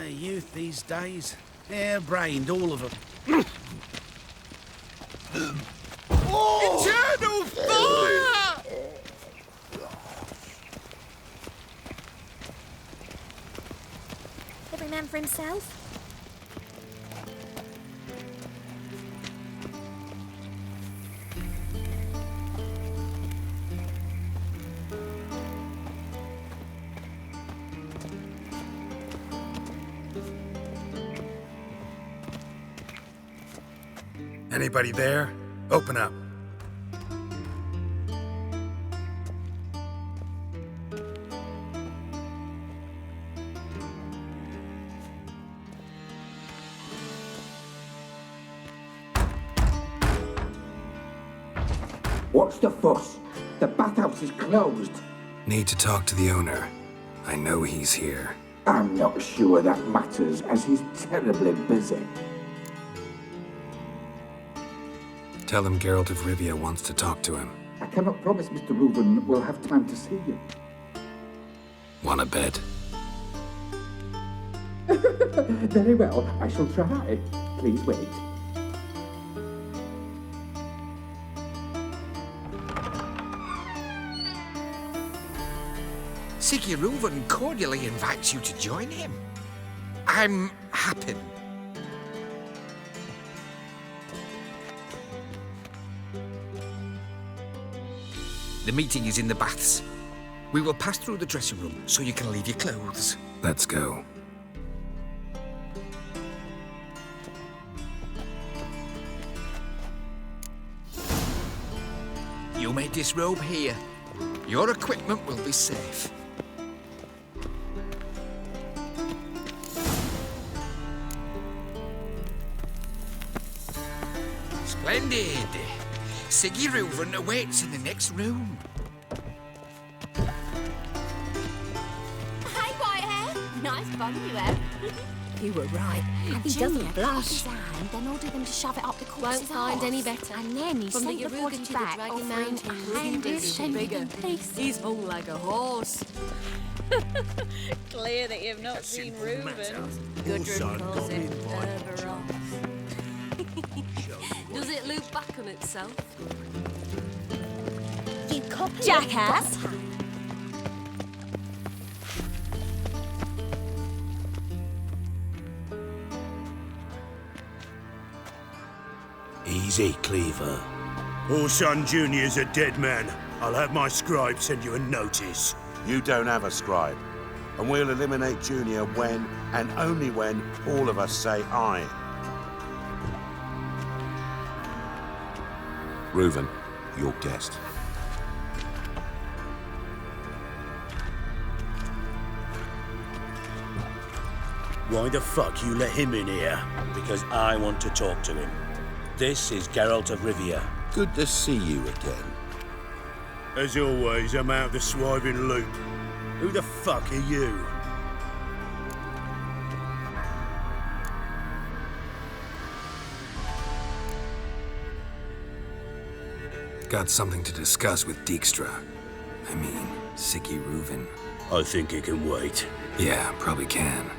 Youth these days. Hair-brained, all of them. Eternal fire! Every man for himself. Anybody there? Open up. What's the fuss? The bathhouse is closed. Need to talk to the owner. I know he's here. I'm not sure that matters, as he's terribly busy. Tell him Geralt of Rivia wants to talk to him. I cannot promise Mr. Reuben will have time to see you. Want a bed? Very well, I shall try. Please wait. Ciri Reuben cordially invites you to join him. I'm happy. The meeting is in the baths. We will pass through the dressing room so you can leave your clothes. Let's go. You may disrobe here. Your equipment will be safe. Splendid. Ciri Reuben awaits in the next room. Hey, Whitehair. Nice bum you have. You were right. He Junior doesn't blush. His hand, then ordered them to shove it up the corpse's Won't find arse. any better. And then he From sent the the Yaruga body to the back, Dragon offering Mountain, 100 bigger. pieces. He's hung like a horse. Clear that you've not seen Reuben. Gudrun calls it Herberos. Does it loop back on itself? You copy Jackass. it. Easy, Cleaver. Orson Jr.'s a dead man. I'll have my scribe send you a notice. You don't have a scribe. And we'll eliminate Junior when, and only when, all of us say aye. Reuben, your guest. Why the fuck you let him in here? Because I want to talk to him. This is Geralt of Rivia. Good to see you again. As always, I'm out the swiving loop. Who the fuck are you? Got something to discuss with Dijkstra. I mean, Ciri Reuben. I think it can wait. Yeah, probably can.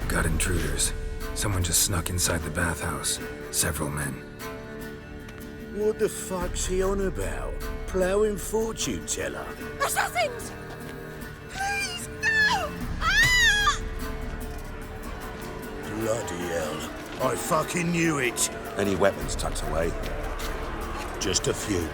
Got intruders. Someone just snuck inside the bathhouse. Several men. What the fuck's he on about? Ploughing fortune teller? Assassins! Please, no! Ah! Bloody hell. I fucking knew it. Any weapons tucked away? Just a few.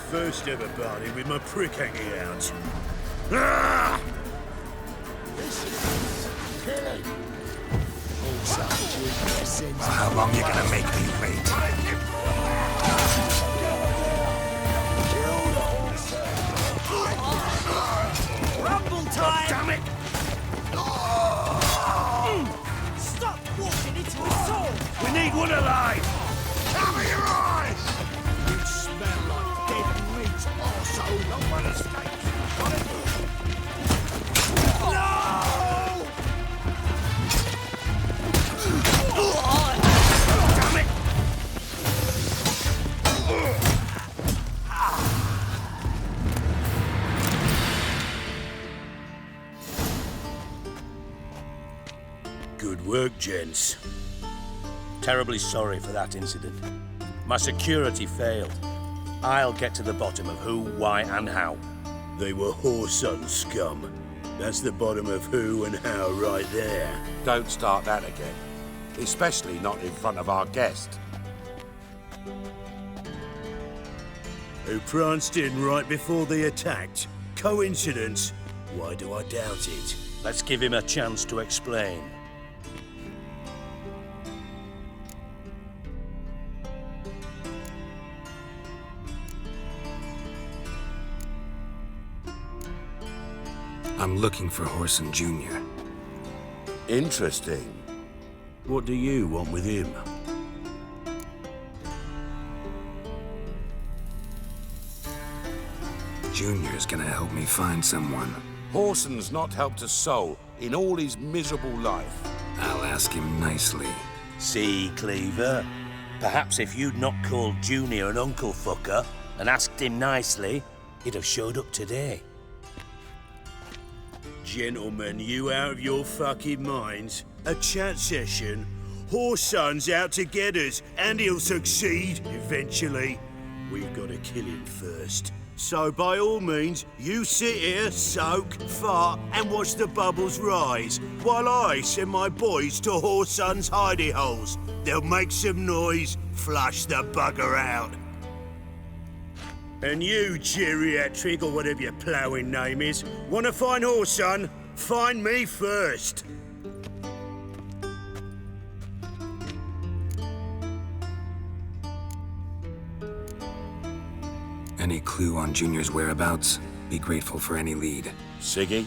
First ever party with my prick hanging out. Ah! Well, how long you gonna make me wait? Rumble time! Damn it! Stop walking into his soul! We need one alive! Cover your eyes! You smell like dead meat, arsehole. No one escapes. Got it? No! Good work, gents. Terribly sorry for that incident. My security failed. I'll get to the bottom of who, why, and how. They were whoreson scum. That's the bottom of who and how right there. Don't start that again. Especially not in front of our guest. Who pranced in right before they attacked. Coincidence? Why do I doubt it? Let's give him a chance to explain. I'm looking for Whoreson Jr. Interesting. What do you want with him? Junior's gonna help me find someone. Whoreson's not helped a soul in all his miserable life. I'll ask him nicely. See, Cleaver? Perhaps if you'd not called Junior an uncle fucker and asked him nicely, he'd have showed up today. Gentlemen, you out of your fucking minds? A chat session? Whoreson's out to get us, and he'll succeed eventually. We've got to kill him first. So by all means, you sit here, soak, fart, and watch the bubbles rise, while I send my boys to Whoreson's hidey holes. They'll make some noise, flush the bugger out. And you, geriatric, or whatever your ploughing name is, want to find Whoreson? Find me first. Any clue on Junior's whereabouts? Be grateful for any lead. Siggy?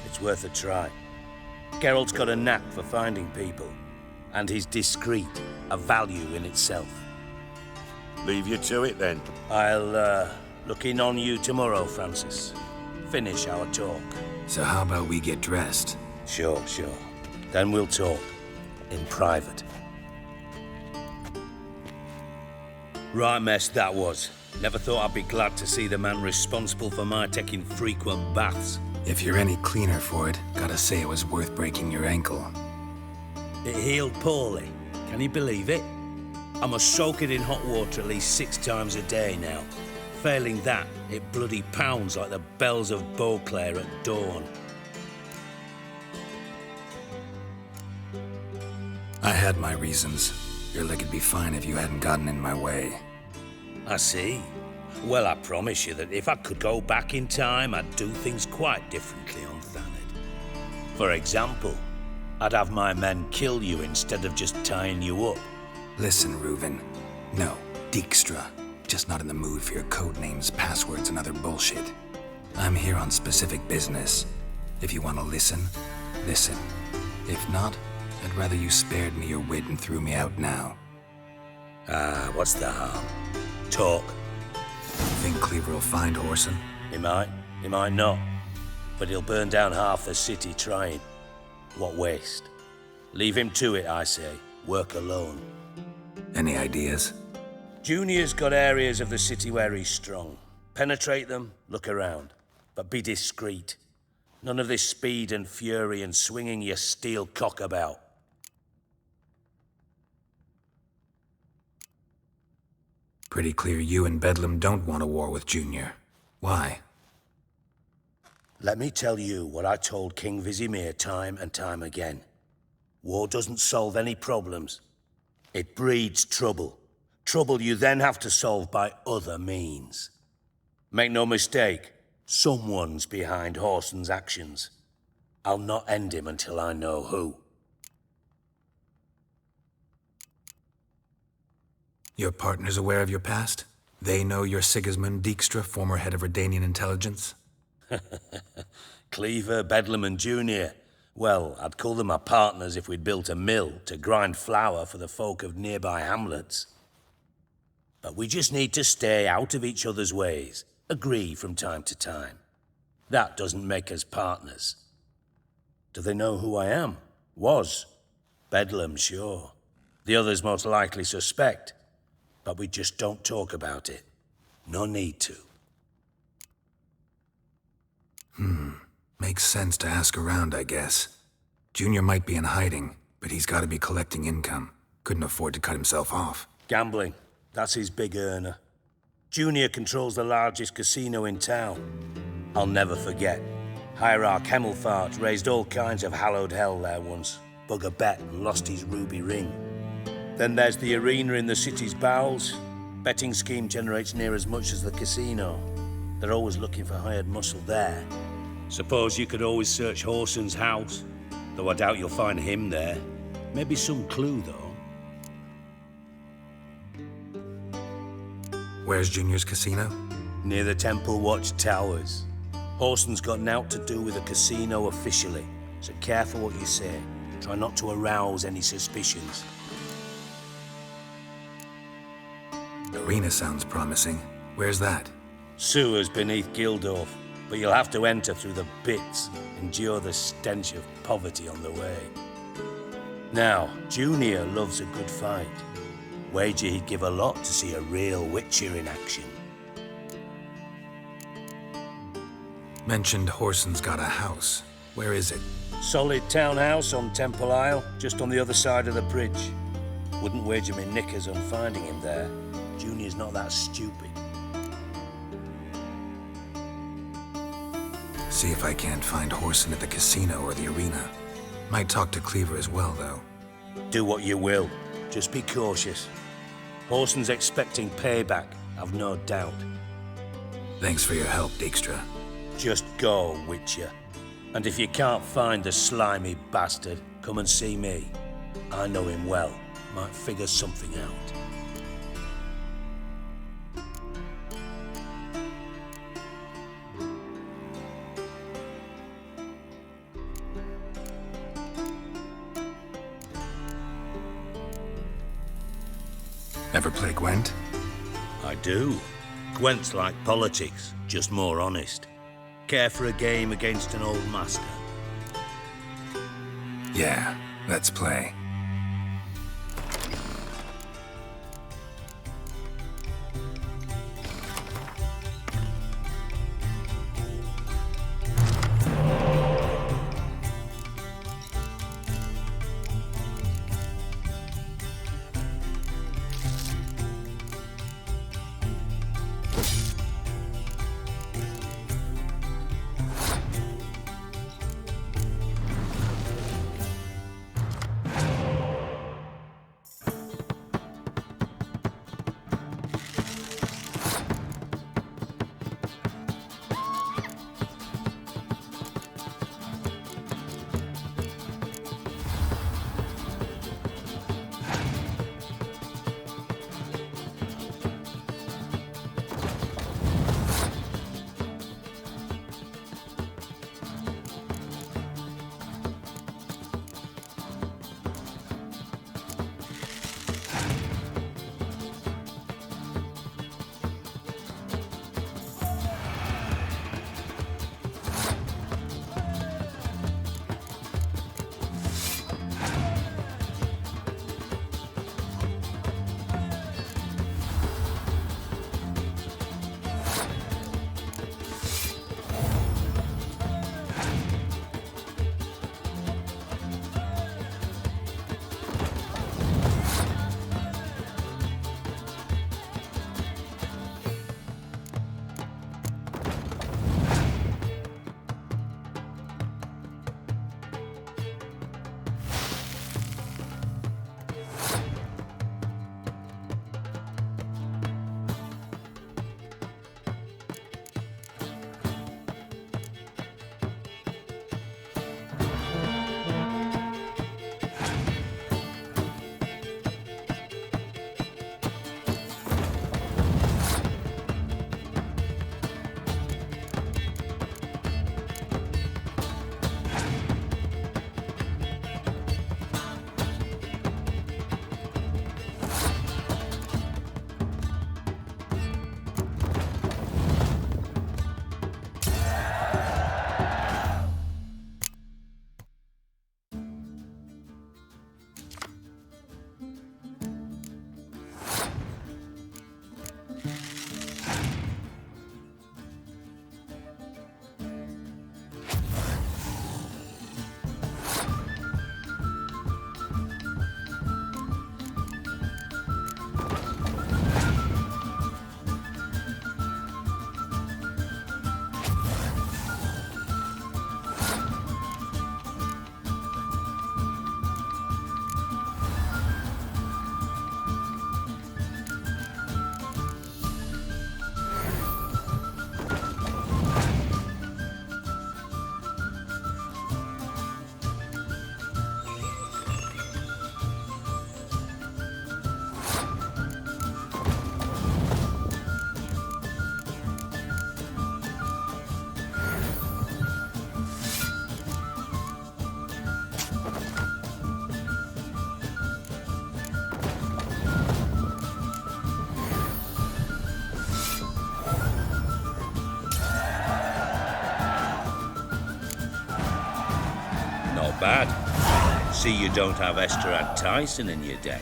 It's worth a try. Geralt's got a knack for finding people, and he's discreet, a value in itself. Leave you to it then. I'll look in on you tomorrow, Francis. Finish our talk. So how about we get dressed? Sure. Then we'll talk. In private. Right mess that was. Never thought I'd be glad to see the man responsible for my taking frequent baths. If you're any cleaner for it, gotta say it was worth breaking your ankle. It healed poorly. Can you believe it? I must soak it in hot water at least 6 times a day now. Failing that, it bloody pounds like the bells of Beauclair at dawn. I had my reasons. Your leg would be fine if you hadn't gotten in my way. I see. Well, I promise you that if I could go back in time, I'd do things quite differently on Thanedd. For example, I'd have my men kill you instead of just tying you up. Listen, Reuven. No, Dijkstra. Just not in the mood for your code names, passwords, and other bullshit. I'm here on specific business. If you want to listen, listen. If not, I'd rather you spared me your wit and threw me out now. What's the harm? Talk. Think Cleaver will find Whoreson? He might not. But he'll burn down half the city trying. What waste? Leave him to it, I say. Work alone. Any ideas? Junior's got areas of the city where he's strong. Penetrate them, look around. But be discreet. None of this speed and fury and swinging your steel cock about. Pretty clear you and Bedlam don't want a war with Junior. Why? Let me tell you what I told King Vizimir time and time again. War doesn't solve any problems. It breeds trouble. Trouble you then have to solve by other means. Make no mistake, someone's behind Whoreson's actions. I'll not end him until I know who. Your partner's aware of your past? They know you're Sigismund Dijkstra, former head of Redanian intelligence? Cleaver, Bedlam and Junior. Well, I'd call them my partners if we'd built a mill to grind flour for the folk of nearby hamlets. But we just need to stay out of each other's ways, agree from time to time. That doesn't make us partners. Do they know who I am? Was. Bedlam, sure. The others most likely suspect. But we just don't talk about it. No need to. Makes sense to ask around, I guess. Junior might be in hiding, but he's got to be collecting income. Couldn't afford to cut himself off. Gambling. That's his big earner. Junior controls the largest casino in town. I'll never forget. Hierarch Hemmelfart raised all kinds of hallowed hell there once. Bug a bet and lost his ruby ring. Then there's the arena in the city's bowels. Betting scheme generates near as much as the casino. They're always looking for hired muscle there. Suppose you could always search Horson's house, though I doubt you'll find him there. Maybe some clue, though. Where's Junior's casino? Near the Temple Watch Towers. Horson's got naught to do with the casino officially, so careful what you say. Try not to arouse any suspicions. Arena sounds promising. Where's that? Sewers beneath Gildorf, but you'll have to enter through the bits, endure the stench of poverty on the way. Now, Junior loves a good fight. Wager he'd give a lot to see a real Witcher in action. Mentioned Horson's got a house. Where is it? Solid townhouse on Temple Isle, just on the other side of the bridge. Wouldn't wager me knickers on finding him there. Junior's not that stupid. See if I can't find Horson at the casino or the arena. Might talk to Cleaver as well, though. Do what you will. Just be cautious. Horson's expecting payback, I've no doubt. Thanks for your help, Dijkstra. Just go, Witcher. And if you can't find the slimy bastard, come and see me. I know him well. Might figure something out. Ever play Gwent? I do. Gwent's like politics, just more honest. Care for a game against an old master? Yeah, let's play. Not bad. See you don't have Esterad Tyson in your deck.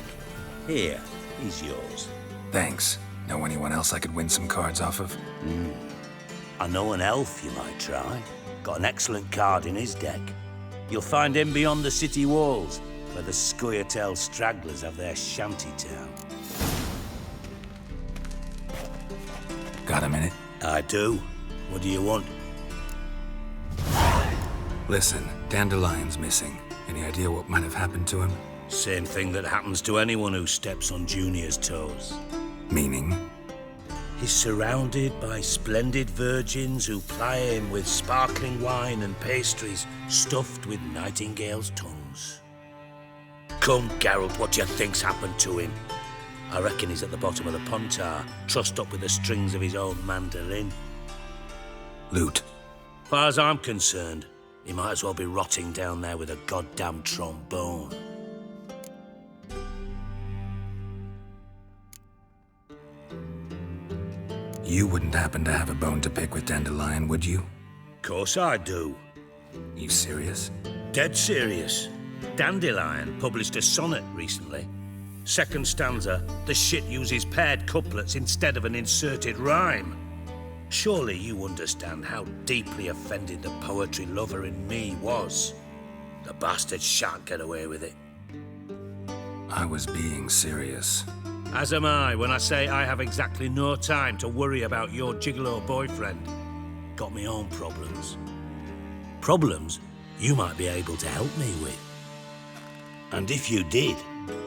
Here, he's yours. Thanks. Know anyone else I could win some cards off of? I know an elf you might try. Got an excellent card in his deck. You'll find him beyond the city walls, where the Scoia'tael stragglers have their shanty town. Got a minute? I do. What do you want? Listen, Dandelion's missing. Any idea what might have happened to him? Same thing that happens to anyone who steps on Junior's toes. Meaning? He's surrounded by splendid virgins who ply him with sparkling wine and pastries stuffed with nightingales' tongues. Come, Geralt, what do you think's happened to him? I reckon he's at the bottom of the Pontar, trussed up with the strings of his own mandolin. Loot. Far as I'm concerned, he might as well be rotting down there with a goddamn trombone. You wouldn't happen to have a bone to pick with Dandelion, would you? Course I do. You serious? Dead serious. Dandelion published a sonnet recently. Second stanza, the shit uses paired couplets instead of an inserted rhyme. Surely you understand how deeply offended the poetry lover in me was. The bastard shan't get away with it. I was being serious. As am I when I say I have exactly no time to worry about your gigolo boyfriend. Got me own problems. Problems you might be able to help me with. And if you did,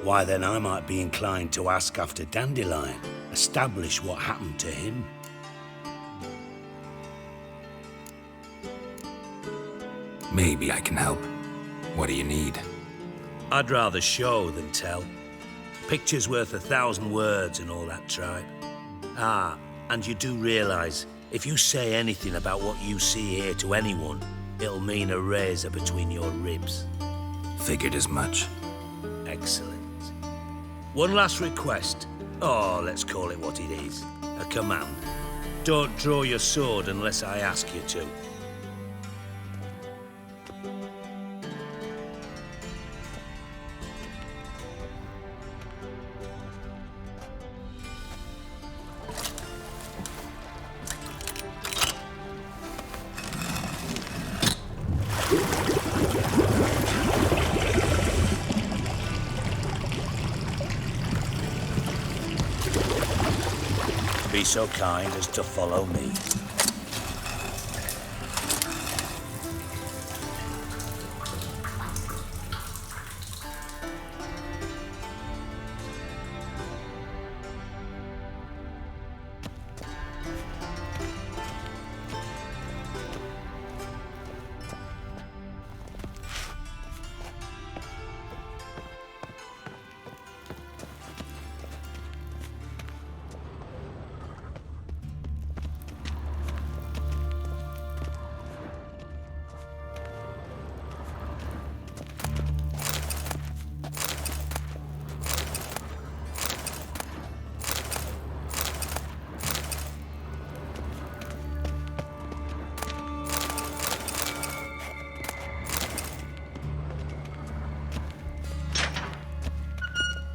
why then I might be inclined to ask after Dandelion, establish what happened to him. Maybe I can help. What do you need? I'd rather show than tell. Picture's worth 1,000 words and all that tripe. Ah, and you do realise, if you say anything about what you see here to anyone, it'll mean a razor between your ribs. Figured as much. Excellent. One last request. Oh, let's call it what it is. A command. Don't draw your sword unless I ask you to. Be so kind as to follow me.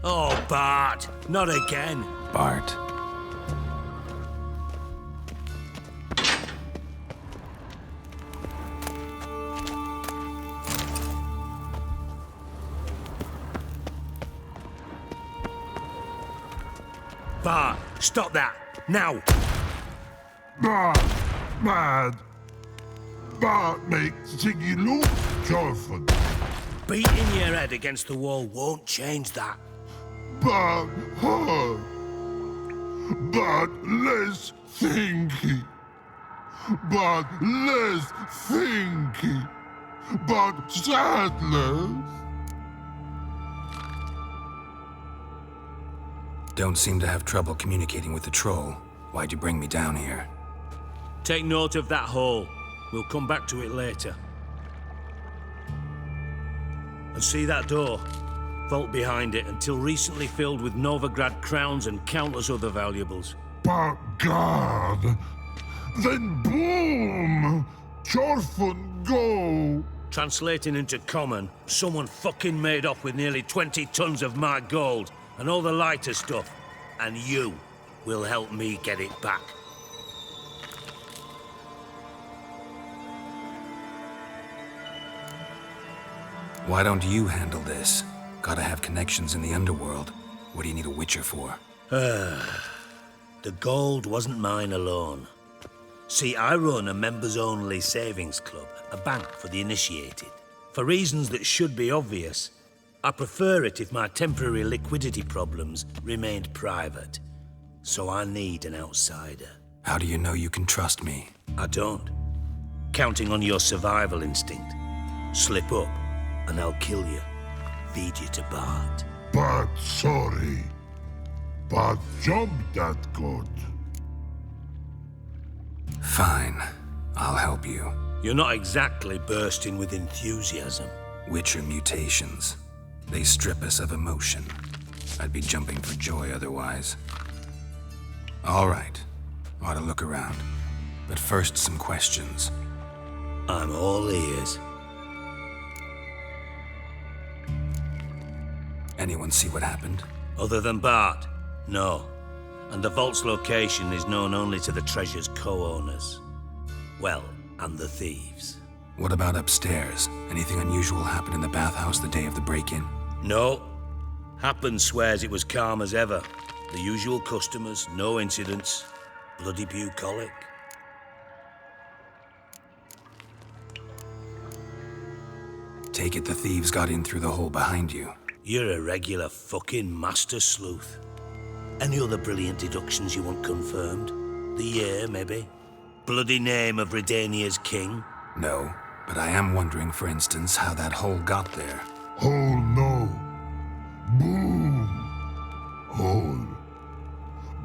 Oh, Bart, not again. Bart. Bart, stop that, now. Bad. Bart makes Ziggy look Jorfan. Beating your head against the wall won't change that. But hard. But less thinky. But less thinky. But sadless. Don't seem to have trouble communicating with the troll. Why'd you bring me down here? Take note of that hole. We'll come back to it later. And see that door? Vault behind it, until recently filled with Novigrad crowns and countless other valuables. But God. Then boom! Jorfan go. Translating into common, someone fucking made off with nearly 20 tons of my gold and all the lighter stuff. And you will help me get it back. Why don't you handle this? Gotta have connections in the underworld. What do you need a witcher for? The gold wasn't mine alone. See, I run a members-only savings club, a bank for the initiated. For reasons that should be obvious, I prefer it if my temporary liquidity problems remained private. So I need an outsider. How do you know you can trust me? I don't. Counting on your survival instinct. Slip up, and I'll kill you. Feed you to Bart. But sorry. But job that good. Fine. I'll help you. You're not exactly bursting with enthusiasm. Witcher mutations. They strip us of emotion. I'd be jumping for joy otherwise. All right. Ought to look around. But first, some questions. I'm all ears. Anyone see what happened? Other than Bart? No. And the vault's location is known only to the treasure's co-owners. Well, and the thieves. What about upstairs? Anything unusual happen in the bathhouse the day of the break-in? No. Happen swears it was calm as ever. The usual customers, no incidents. Bloody bucolic. Take it the thieves got in through the hole behind you. You're a regular fucking master sleuth. Any other brilliant deductions you want confirmed? The year, maybe? Bloody name of Redania's king? No, but I am wondering, for instance, how that hole got there. Hole no. Boom. Hole.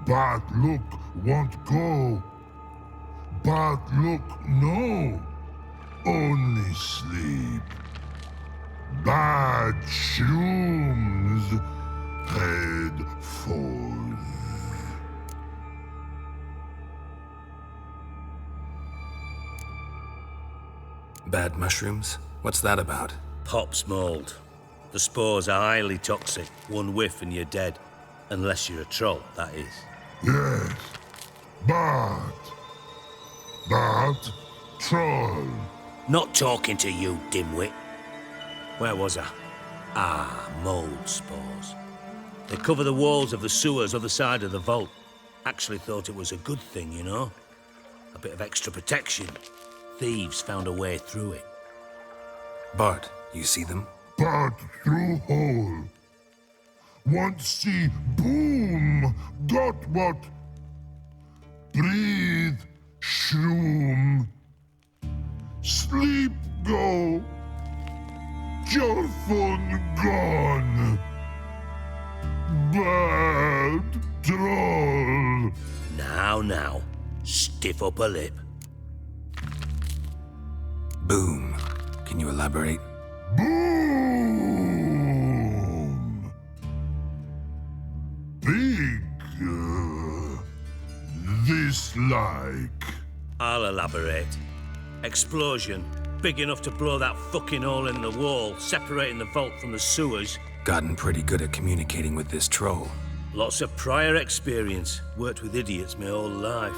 Bad look won't go. Bad look no. Only sleep. Bad shrooms. Head falls. Bad mushrooms? What's that about? Pops mold. The spores are highly toxic. One whiff and you're dead. Unless you're a troll, that is. Yes. Bad. Bad troll. Not talking to you, dimwit. Where was I? Ah, mold spores. They cover the walls of the sewers other side of the vault. Actually thought it was a good thing, you know? A bit of extra protection. Thieves found a way through it. Bart, you see them? Bad through hole. Want see boom. Got what? Breathe. Shroom. Sleep go. Your phone gone. Bad troll. Now. Stiff up a lip. Boom. Can you elaborate? Boom. Big. This like. I'll elaborate. Explosion. Big enough to blow that fucking hole in the wall, separating the vault from the sewers. Gotten pretty good at communicating with this troll. Lots of prior experience. Worked with idiots my whole life.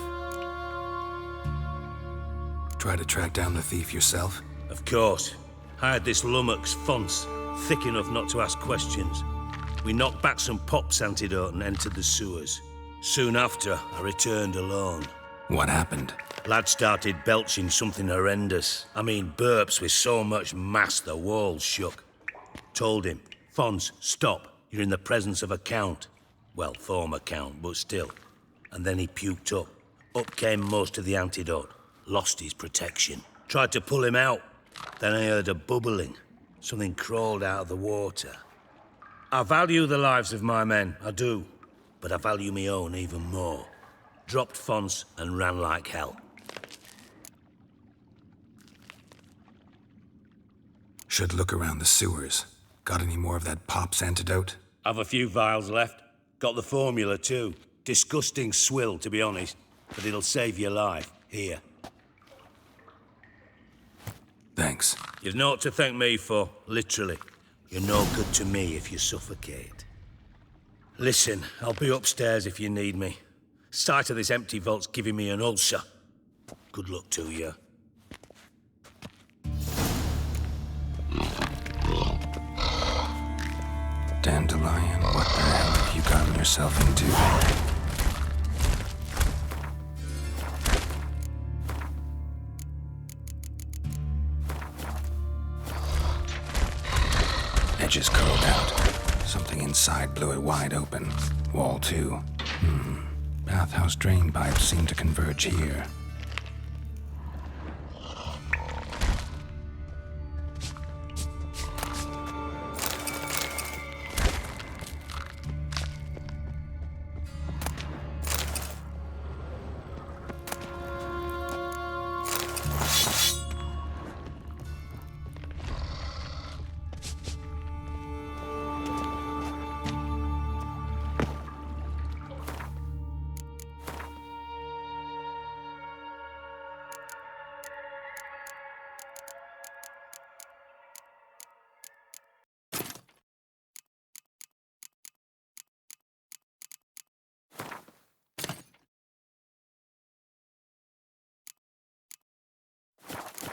Try to track down the thief yourself? Of course. Hired this lummox, Fonce, thick enough not to ask questions. We knocked back some Pop's antidote and entered the sewers. Soon after, I returned alone. What happened? Lad started belching something horrendous. I mean, burps with so much mass the walls shook. Told him, Fonce, stop. You're in the presence of a count. Well, former count, but still. And then he puked up. Up came most of the antidote. Lost his protection. Tried to pull him out. Then I heard a bubbling. Something crawled out of the water. I value the lives of my men, I do. But I value my own even more. Dropped Fonce and ran like hell. Should look around the sewers. Got any more of that Pop's antidote? I've a few vials left. Got the formula too. Disgusting swill, to be honest. But it'll save your life. Here. Thanks. You're You've naught to thank me for, literally. You're no good to me if you suffocate. Listen, I'll be upstairs if you need me. Sight of this empty vault's giving me an ulcer. Good luck to you. Dandelion, what the hell have you gotten yourself into? Edges curled out. Something inside blew it wide open. Wall too. Bathhouse drain pipes seem to converge here.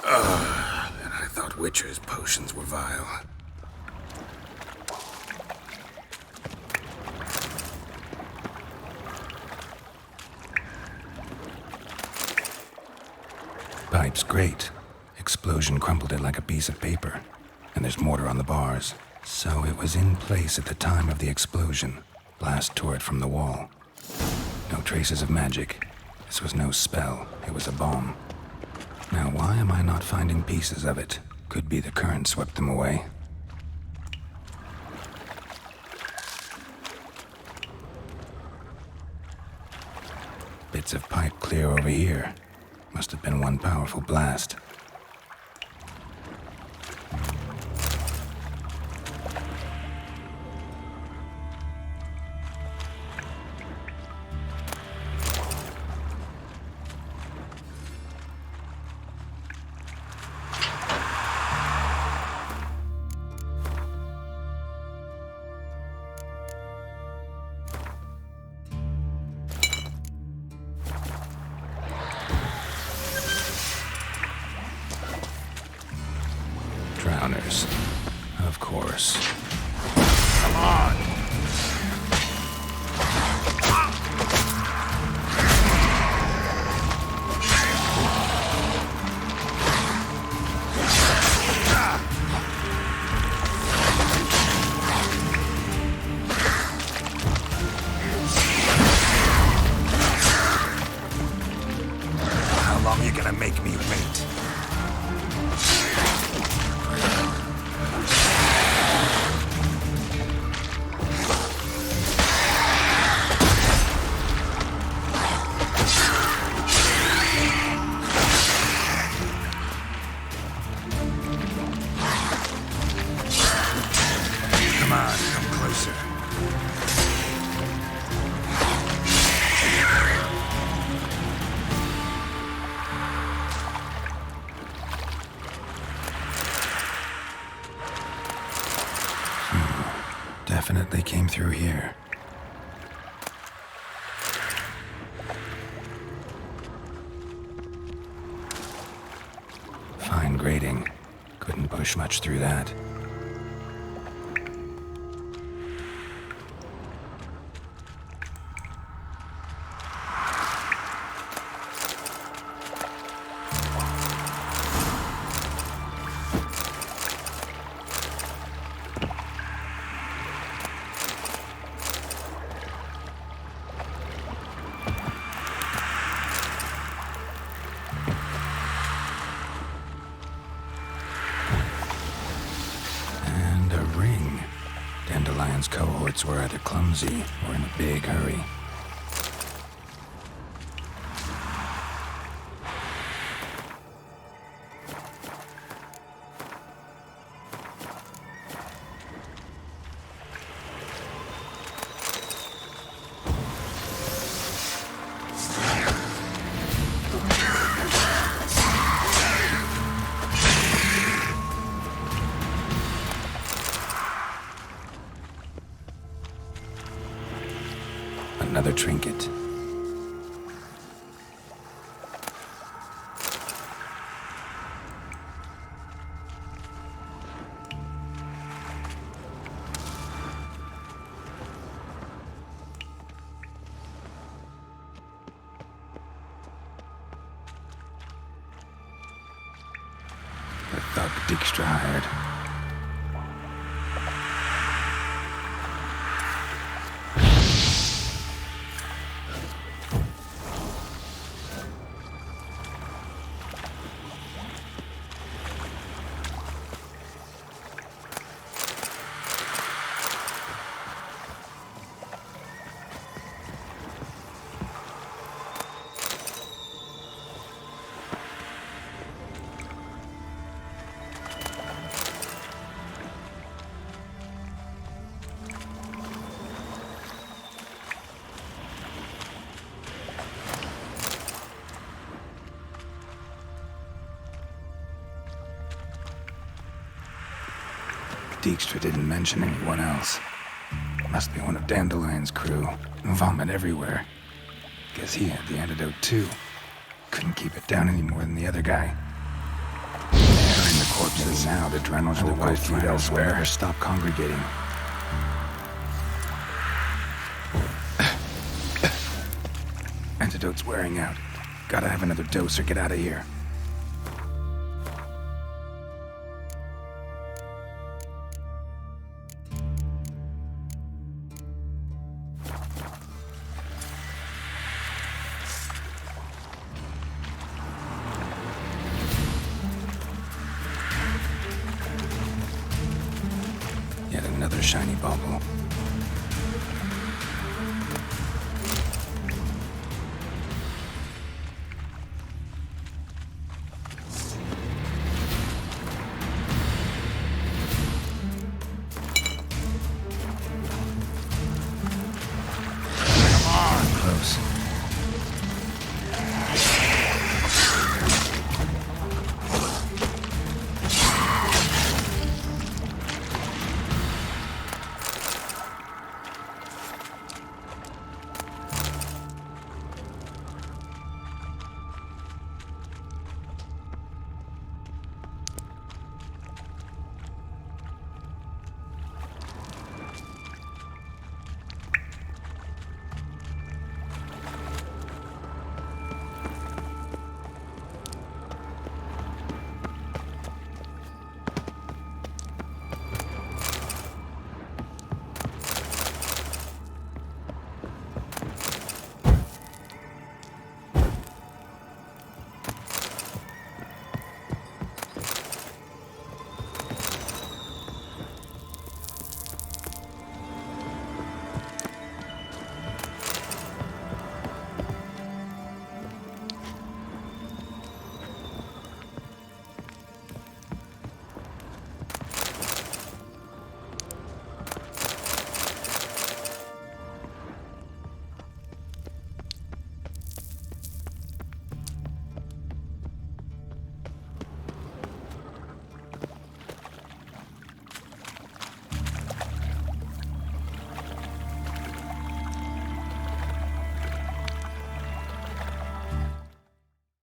And I thought Witcher's potions were vile. Pipe's great. Explosion crumpled it like a piece of paper. And there's mortar on the bars. So it was in place at the time of the explosion. Blast tore it from the wall. No traces of magic. This was no spell. It was a bomb. Now, why am I not finding pieces of it? Could be the current swept them away. Bits of pipe clear over here. Must have been one powerful blast. Drowners. Of course. Come on! How long are you gonna make me wait? Come on, come closer. Definitely came through here. Fine grating. Couldn't push much through that. And a ring. Dandelion's cohorts were either clumsy or in a big hurry. another trinket. The thug Dijkstra hired. Dijkstra didn't mention anyone else. Must be one of Dandelion's crew. Vomit everywhere. Guess he had the antidote too. Couldn't keep it down any more than the other guy. There in the corpses now, the Drennels will go feed elsewhere or stop congregating. Antidote's wearing out. Gotta have another dose or get out of here. Yet another shiny bauble.